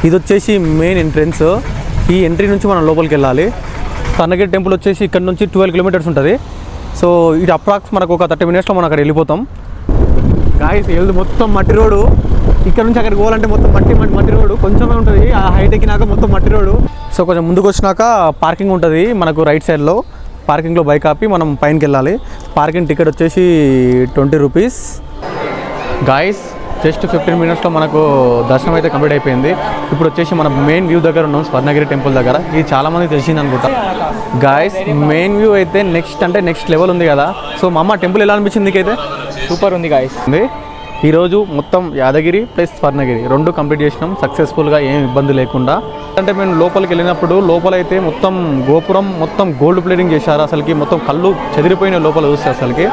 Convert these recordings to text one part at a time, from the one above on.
ఇది వచ్చేసి main entrance. ఈ ఎంట్రీ నుంచి మనం లోపలికి వెళ్ళాలి. స్వర్ణగిరి టెంపుల్ వచ్చేసి ఇక్కడ నుంచి 12 కిలోమీటర్స్ ఉంటుంది. సో ఇది అప్రాక్స్ మనకు ఒక 30 మినిట్స్లో మనం అక్కడ వెళ్ళిపోతాం. గాయస్ వెళ్దు మొత్తం మట్టి రోడ్డు. ఇక్కడ నుంచి అక్కడికి పోవాలంటే మొత్తం మట్టి రోడ్డు కొంచెమే ఉంటుంది. ఆ హైట్ ఎక్కినాక మొత్తం మట్టి రోడ్డు. సో కొంచెం ముందుకు వచ్చినాక పార్కింగ్ ఉంటుంది మనకు రైట్ సైడ్లో. పార్కింగ్లో బైక్ ఆపి మనం పైనకి వెళ్ళాలి. పార్కింగ్ టికెట్ వచ్చేసి 20 రూపీస్. గాయస్ జస్ట్ 15 మినిట్స్లో మనకు దర్శనం అయితే కంప్లీట్ అయిపోయింది. ఇప్పుడు వచ్చేసి మనం మెయిన్ వ్యూ దగ్గర ఉన్నాం, స్వర్ణగిరి టెంపుల్ దగ్గర. ఇది చాలామంది తెలిసింది అనుకుంటా. గాయస్ మెయిన్ వ్యూ అయితే నెక్స్ట్ లెవెల్ ఉంది కదా. సో మా అమ్మ టెంపుల్ ఎలా అనిపించింది నీకైతే? సూపర్ ఉంది గాయస్. ఈరోజు మొత్తం యాదగిరి ప్లస్ స్వర్ణగిరి 2 కంప్లీట్ చేసినాం సక్సెస్ఫుల్గా, ఏం ఇబ్బంది లేకుండా. అంటే మేము లోపలికి వెళ్ళినప్పుడు లోపలైతే మొత్తం గోపురం మొత్తం గోల్డ్ ప్లేటింగ్ చేశారు. అసలుకి మొత్తం కళ్ళు చెదిరిపోయిన లోపల చూస్తే అసలుకి.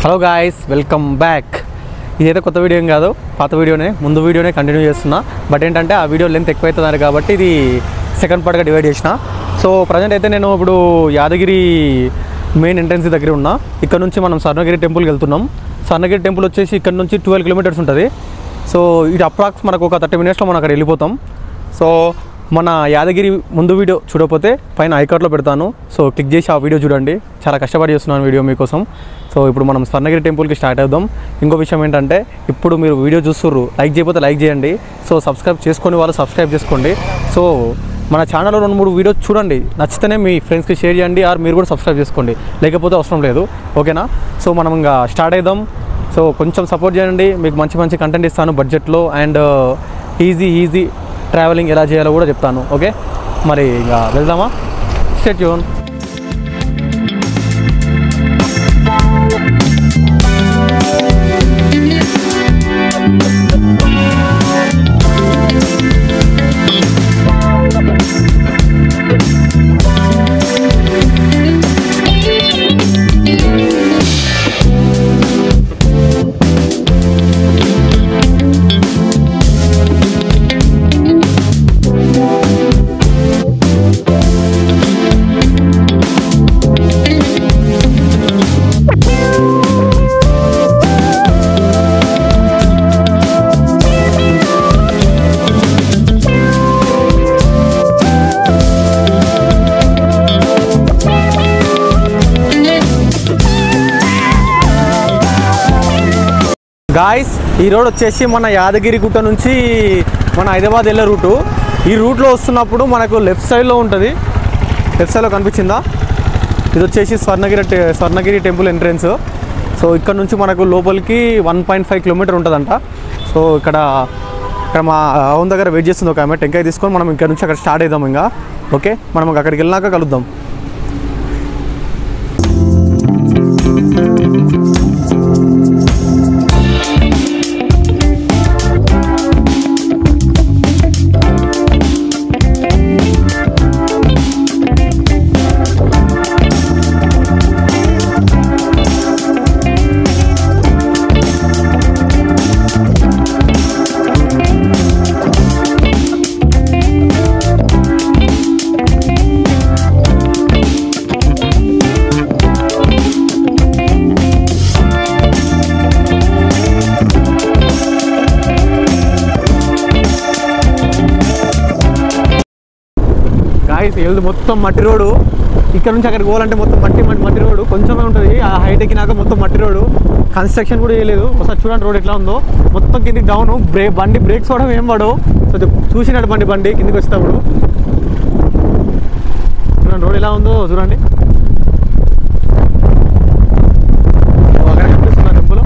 Hello guys, welcome back. ఇదైతే కొత్త వీడియో ఏం కాదు, పాత వీడియోనే, ముందు వీడియోనే కంటిన్యూ చేస్తున్నా. బట్ ఏంటంటే ఆ వీడియో లెంత్ ఎక్కువ అవుతున్నారు కాబట్టి ఇది సెకండ్ పార్ట్గా డివైడ్ చేసిన. సో ప్రజెంట్ అయితే నేను ఇప్పుడు యాదగిరి మెయిన్ ఎంట్రన్స్ దగ్గర ఉన్నా. ఇక్కడ నుంచి మనం స్వర్ణగిరి టెంపుల్కి వెళ్తున్నాం. స్వర్ణగిరి టెంపుల్ వచ్చేసి ఇక్కడ నుంచి 12 కిలోమీటర్స్ ఉంటుంది. సో ఇది అప్రాక్స్ మనకు ఒక 30 మినిట్స్లో మనం అక్కడ వెళ్ళిపోతాం. సో మన యాదగిరి ముందు వీడియో చూడకపోతే పైన ఐకార్డ్లో పెడతాను. సో క్లిక్ చేసి ఆ వీడియో చూడండి. చాలా కష్టపడి చేస్తున్నాను వీడియో మీకోసం. సో ఇప్పుడు మనం స్వర్ణగిరి టెంపుల్కి స్టార్ట్ అవుదాం. ఇంకో విషయం ఏంటంటే ఇప్పుడు మీరు వీడియో చూస్తుర్రు, లైక్ చేయకపోతే లైక్ చేయండి. సో సబ్స్క్రైబ్ చేసుకొని వాళ్ళు సబ్స్క్రైబ్ చేసుకోండి. సో మన ఛానల్లో 2-3 వీడియోస్ చూడండి, నచ్చితేనే మీ ఫ్రెండ్స్కి షేర్ చేయండి, ఆర్ మీరు కూడా సబ్స్క్రైబ్ చేసుకోండి, లేకపోతే అవసరం లేదు. ఓకేనా? సో మనం ఇంకా స్టార్ట్ అవుదాం. సో కొంచెం సపోర్ట్ చేయండి, మీకు మంచి కంటెంట్ ఇస్తాను బడ్జెట్లో. అండ్ ఈజీ ట్రావెలింగ్ ఎలా చేయాలో కూడా చెప్తాను. ఓకే, మరి ఇంకా వెళ్దామా? Stay tune. గాయస్ ఈ రోడ్ వచ్చేసి మన యాదగిరి గుట్ట నుంచి మన హైదరాబాద్ వెళ్ళే రూటు. ఈ రూట్లో వస్తున్నప్పుడు మనకు లెఫ్ట్ సైడ్లో ఉంటుంది. లెఫ్ట్ సైడ్లో కనిపించిందా? ఇది వచ్చేసి స్వర్ణగిరి టెంపుల్ ఎంట్రన్స్. సో ఇక్కడ నుంచి మనకు లోపలికి 1.5 కిలోమీటర్ ఉంటుందంట. సో ఇక్కడ మా అవున్ దగ్గర వెయిట్ చేస్తుంది ఒక ఆమె. టెంకాయ తీసుకొని మనం ఇక్కడ నుంచి అక్కడ స్టార్ట్ అవుదాం. ఇంకా ఓకే, మనం అక్కడికి వెళ్ళినాక కలుద్దాం. వెళ్దు మొత్తం మట్టి రోడ్డు. ఇక్కడ నుంచి అక్కడికి పోవాలంటే మొత్తం మట్టి రోడ్డు కొంచెమే ఉంటుంది. ఆ హైట్ ఎక్కినాక మొత్తం మట్టి రోడ్డు. కన్స్ట్రక్షన్ కూడా చేయలేదు. ఒకసారి చూడండి రోడ్ ఎట్లా ఉందో. మొత్తం కిందికి డౌన్. బండి బ్రేక్స్ కూడా ఏం పడవు. సో చూసినట్టు బండి కిందికి వచ్చేటప్పుడు చూడండి రోడ్ ఎలా ఉందో చూడండి. అక్కడ కనిపిస్తున్న టెంపుల్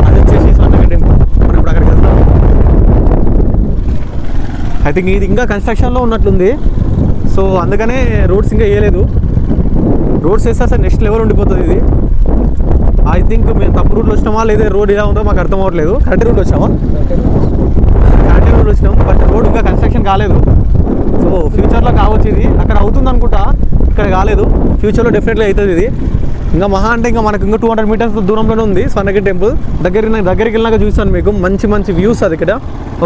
అది వచ్చేసి స్వర్ణగిరి టెంపుల్. మనం ఇప్పుడు అక్కడికి వెళ్తాం. ఐ థింక్ ఇది ఇంకా కన్స్ట్రక్షన్లో ఉన్నట్లుంది. సో అందుకనే రోడ్స్ ఇంకా వేయలేదు. రోడ్స్ వేస్తే అసలు నెక్స్ట్ లెవెల్ ఉండిపోతుంది ఇది. ఐ థింక్ మేము తప్పు రూట్లో వచ్చినామా లేదా రోడ్ ఎలా ఉందో మాకు అర్థం అవ్వట్లేదు. కరెక్ట్ రూట్ వచ్చామా? కరెక్ట్ రూట్ వచ్చినాం, బట్ రోడ్ ఇంకా కన్స్ట్రక్షన్ కాలేదు. సో ఫ్యూచర్లో కావచ్చు. ఇది అక్కడ అవుతుంది అనుకుంటా, ఇక్కడ కాలేదు. ఫ్యూచర్లో డెఫినెట్లీ అవుతుంది ఇది. ఇంకా మహా అంటే ఇంకా మనకు ఇంకా 200 మీటర్స్ దూరంలోనే ఉంది స్వర్ణగిరి టెంపుల్. దగ్గరికి వెళ్ళినాక చూస్తాను మీకు మంచి వ్యూస్ అది ఇక్కడ.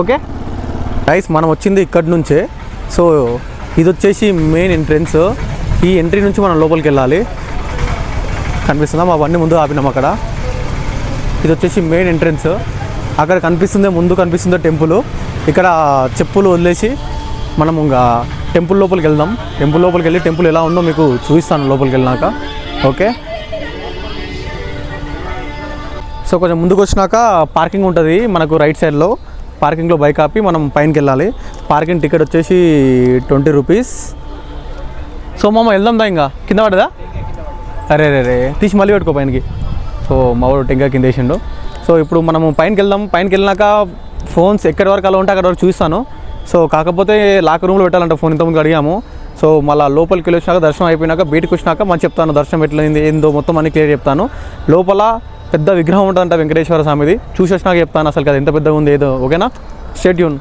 ఓకే గైస్, మనం వచ్చింది ఇక్కడ నుంచే. సో ఇది వచ్చేసి మెయిన్ ఎంట్రన్స్. ఈ ఎంట్రీ నుంచి మనం లోపలికి వెళ్ళాలి. కనిపిస్తుందా? మా బండి ముందు ఆపినాం అక్కడ. ఇది వచ్చేసి మెయిన్ ఎంట్రన్స్. అక్కడ కనిపిస్తుందే, ముందు కనిపిస్తుందో టెంపుల్. ఇక్కడ చెప్పులు వదిలేసి మనం ఇంకా టెంపుల్ లోపలికి వెళ్దాం. టెంపుల్ లోపలికి వెళ్ళి టెంపుల్ ఎలా ఉందో మీకు చూపిస్తాను లోపలికి వెళ్ళినాక. ఓకే, సో కొంచెం ముందుకు వచ్చినాక పార్కింగ్ ఉంటుంది మనకు రైట్ సైడ్లో. పార్కింగ్లో బైక్ ఆపి మనం పైనకి వెళ్ళాలి. పార్కింగ్ టికెట్ వచ్చేసి 20 రూపీస్. సో మామ వెళ్దాం దా, ఇంకా కింద పడదా? అరే రే తీసి మళ్ళీ పెట్టుకో పైనకి. సో మా వాడు టెంకా కింద వేసిండు. సో ఇప్పుడు మనము పైనకి వెళ్దాం. పైనకి వెళ్ళినాక ఫోన్స్ ఎక్కడి వరకు అలా ఉంటే అక్కడ వరకు చూస్తాను. సో కాకపోతే లాకర్ రూమ్లో పెట్టాలంటే ఫోన్ ఇంతకుముందు అడిగాము. సో మళ్ళీ లోపలికి వెళ్ళి వచ్చినాక దర్శనం అయిపోయినాక బయటకు వచ్చినాక మనం చెప్తాను దర్శనం ఎట్లయింది ఏందో మొత్తం అన్ని క్లియర్ చెప్తాను. లోపల పెద్ద విగ్రహం ఉంటుందంట వెంకటేశ్వర స్వామిది. చూసి వచ్చినాక చెప్తాను అసలు అది ఎంత పెద్దగా ఉంది ఏదో. ఓకేనా, స్టే ట్యూన్.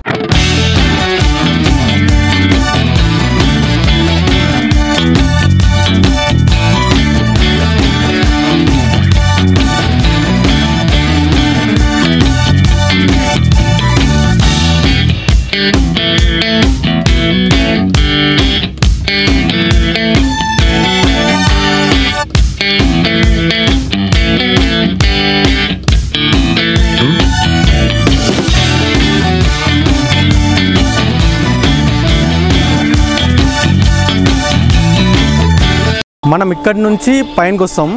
మనం ఇక్కడి నుంచి పైనకి వస్తాం.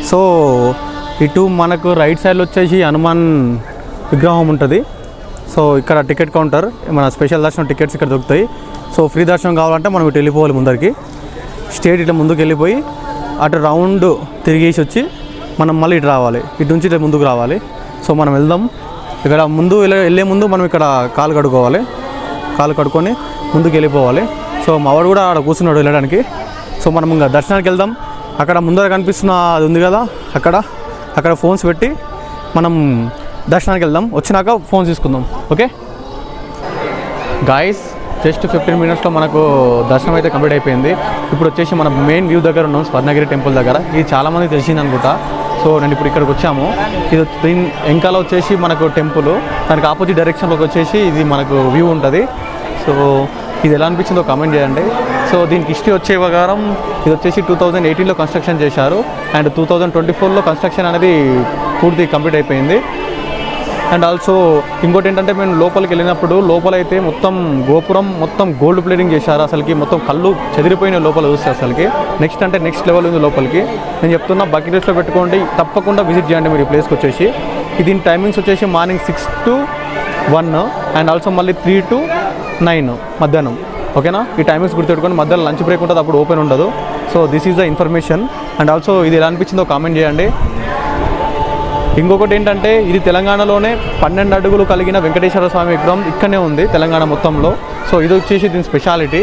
సో ఇటు మనకు రైట్ సైడ్లో వచ్చేసి హనుమాన్ విగ్రహం ఉంటుంది. సో ఇక్కడ టికెట్ కౌంటర్, మన స్పెషల్ దర్శనం టికెట్స్ ఇక్కడ దొరుకుతాయి. సో ఫ్రీ దర్శనం కావాలంటే మనం ఇటు వెళ్ళిపోవాలి ముందరికి. స్ట్రేట్ ఇట్లా ముందుకు వెళ్ళిపోయి అటు రౌండ్ తిరిగేసి వచ్చి మనం మళ్ళీ ఇటు రావాలి. ఇటు నుంచి ఇటు ముందుకు రావాలి. సో మనం వెళ్దాం. ఇక్కడ ముందు వెళ్ళే ముందు మనం ఇక్కడ కాలు కడుక్కోవాలి. కాలు కడుక్కొని ముందుకు వెళ్ళిపోవాలి. సో మావాడు కూడా అక్కడ కూర్చున్నాడు వెళ్ళడానికి. సో మనం ఇంకా దర్శనానికి వెళ్దాం. అక్కడ ముందర కనిపిస్తున్న అది ఉంది కదా, అక్కడ ఫోన్స్ పెట్టి మనం దర్శనానికి వెళ్దాం. వచ్చినాక ఫోన్స్ తీసుకుందాం. ఓకే గాయస్, జస్ట్ 15 మినిట్స్లో మనకు దర్శనం అయితే కంప్లీట్ అయిపోయింది. ఇప్పుడు వచ్చేసి మన మెయిన్ వ్యూ దగ్గర ఉన్నాం, స్వర్ణగిరి టెంపుల్ దగ్గర. ఇది చాలామంది తెలిసింది అనుకుంటా. సో నేను ఇప్పుడు ఇక్కడికి వచ్చాము. ఇది దీని వెంకాల వచ్చేసి మనకు టెంపుల్, దానికి ఆపోజిట్ డైరెక్షన్లోకి వచ్చేసి ఇది మనకు వ్యూ ఉంటుంది. సో ఇది ఎలా అనిపించిందో కామెంట్ చేయండి. సో దీనికి హిస్టరీ వచ్చే ప్రకారం ఇది వచ్చేసి 2018లో కన్స్ట్రక్షన్ చేశారు అండ్ 2024లో కన్స్ట్రక్షన్ అనేది పూర్తి కంప్లీట్ అయిపోయింది. అండ్ ఆల్సో ఇంకోటి ఏంటంటే మేము లోపలికి వెళ్ళినప్పుడు లోపలైతే మొత్తం గోపురం మొత్తం గోల్డ్ ప్లేటింగ్ చేశారు. అసలుకి మొత్తం కళ్ళు చెదిరిపోయిన లోపల చూస్తే అసలుకి నెక్స్ట్ లెవెల్ ఉంది లోపలికి. నేను చెప్తున్నా బకెట్ లిస్ట్లో పెట్టుకోండి, తప్పకుండా విజిట్ చేయండి మీరు ఈ ప్లేస్కి వచ్చేసి. దీని టైమింగ్స్ వచ్చేసి మార్నింగ్ 6 to 1 అండ్ ఆల్సో మళ్ళీ 3 to 9 మధ్యాహ్నం. ఓకేనా, ఈ టైమింగ్స్ గుర్తుపెట్టుకొని మధ్యలో లంచ్ బ్రేక్ ఉంటుంది, అప్పుడు ఓపెన్ ఉండదు. So this is the information. And also ఇది ఎలా అనిపించిందో కామెంట్ చేయండి. ఇంకొకటి ఏంటంటే ఇది తెలంగాణలోనే 12 అడుగులు కలిగిన వెంకటేశ్వర స్వామి విగ్రహం ఇక్కడనే ఉంది తెలంగాణ మొత్తంలో. సో ఇది వచ్చేసి దీని స్పెషాలిటీ.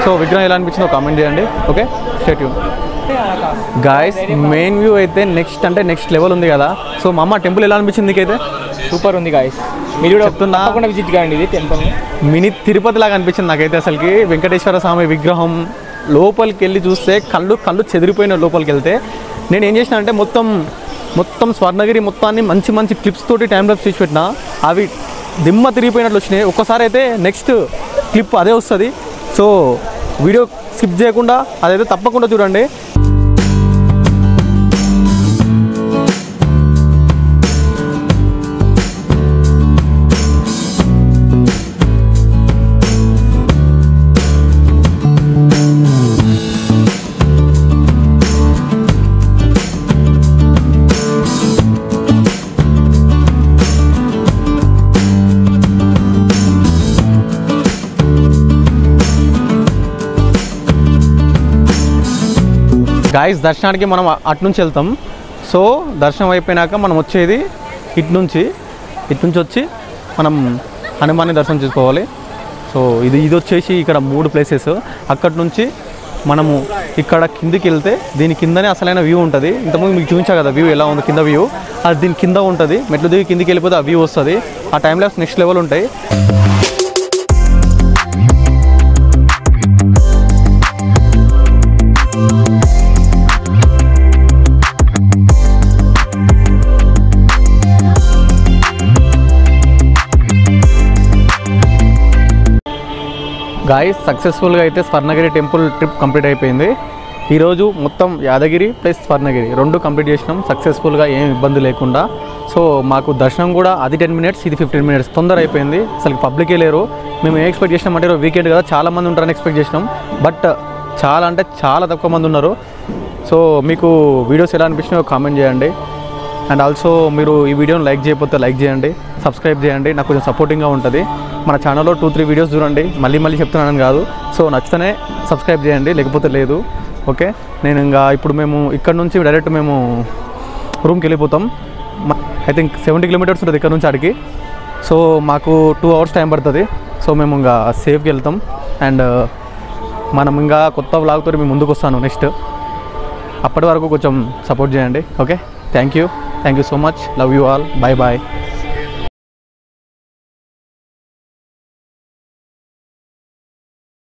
సో విగ్రహం ఎలా అనిపించిందో కామెంట్ చేయండి. Okay, stay tune. Guys, main view అయితే నెక్స్ట్ లెవెల్ ఉంది కదా. సో మా అమ్మ టెంపుల్ ఎలా అనిపించింది నీకైతే? సూపర్ ఉంది గాయస్, మీరు కూడా చెప్తున్నా విజిట్ కాండి. ఇది టెంపుల్ మినీ తిరుపతి లాగా అనిపించింది నాకైతే అసలుకి. వెంకటేశ్వర స్వామి విగ్రహం లోపలికి వెళ్ళి చూస్తే కళ్ళు చెదిరిపోయిన. లోపలికి వెళ్తే నేను ఏం చేసిన అంటే మొత్తం స్వర్ణగిరి మొత్తాన్ని మంచి క్లిప్స్ తోటి టైం లాప్స్ తీసి పెట్టిన. అవి దిమ్మ తిరిగిపోయినట్లు వచ్చినాయి. ఒక్కసారి అయితే నెక్స్ట్ క్లిప్ అదే వస్తుంది. సో వీడియో స్కిప్ చేయకుండా అదైతే తప్పకుండా చూడండి. గాయస్, దర్శనానికి మనం అటు నుంచి వెళ్తాం. సో దర్శనం అయిపోయినాక మనం వచ్చేది ఇటు నుంచి వచ్చి మనం హనుమాన్ని దర్శనం చేసుకోవాలి. సో ఇది వచ్చేసి ఇక్కడ 3 ప్లేసెస్. అక్కడి నుంచి మనము ఇక్కడ కిందికి వెళ్తే దీని కిందనే అసలైన వ్యూ ఉంటుంది. ఇంతకుముందు మీకు చూపించా కదా వ్యూ ఎలా ఉంది, కింద వ్యూ అది దీని కింద ఉంటుంది. మెట్లు దిగి కిందికి వెళ్ళిపోతే ఆ వ్యూ వస్తుంది. ఆ టైం లాప్స్ నెక్స్ట్ లెవెల్ ఉంటాయి. గాయస్ సక్సెస్ఫుల్గా అయితే స్వర్ణగిరి టెంపుల్ ట్రిప్ కంప్లీట్ అయిపోయింది. ఈరోజు మొత్తం యాదగిరి ప్లస్ స్వర్ణగిరి 2 కంప్లీట్ చేసినాం సక్సెస్ఫుల్గా, ఏం ఇబ్బంది లేకుండా. సో మాకు దర్శనం కూడా అది 10 minutes, ఇది 15 minutes తొందర అయిపోయింది. అసలు పబ్లికే లేరు. మేము ఏం ఎక్స్పెక్ట్ చేసినాం అంటే వీకెండ్ కదా చాలామంది ఉంటారని ఎక్స్పెక్ట్ చేసినాం. బట్ చాలా అంటే చాలా తక్కువ మంది ఉన్నారు. సో మీకు వీడియోస్ ఎలా అనిపించినాయో కామెంట్ చేయండి. అండ్ ఆల్సో మీరు ఈ వీడియోని లైక్ చేయకపోతే లైక్ చేయండి, సబ్స్క్రైబ్ చేయండి, నాకు కొంచెం సపోర్టింగ్గా ఉంటుంది. మన ఛానల్లో 2-3 వీడియోస్ చూడండి, మళ్ళీ చెప్తున్నానని కాదు. సో నచ్చితేనే సబ్స్క్రైబ్ చేయండి, లేకపోతే లేదు. ఓకే, నేను ఇంకా ఇప్పుడు మేము ఇక్కడ నుంచి డైరెక్ట్ మేము రూమ్కి వెళ్ళిపోతాం. ఐ థింక్ 70 kilometers ఉంటుంది ఇక్కడ నుంచి అడిగి. సో మాకు 2 hours టైం పడుతుంది. సో మేము ఇంకా సేఫ్గా వెళ్తాం. అండ్ మనం ఇంకా కొత్త వ్లాగ్తో మేము ముందుకు వస్తాను నెక్స్ట్. అప్పటి వరకు కొంచెం సపోర్ట్ చేయండి. Okay, thank you so much. Love you all. Bye.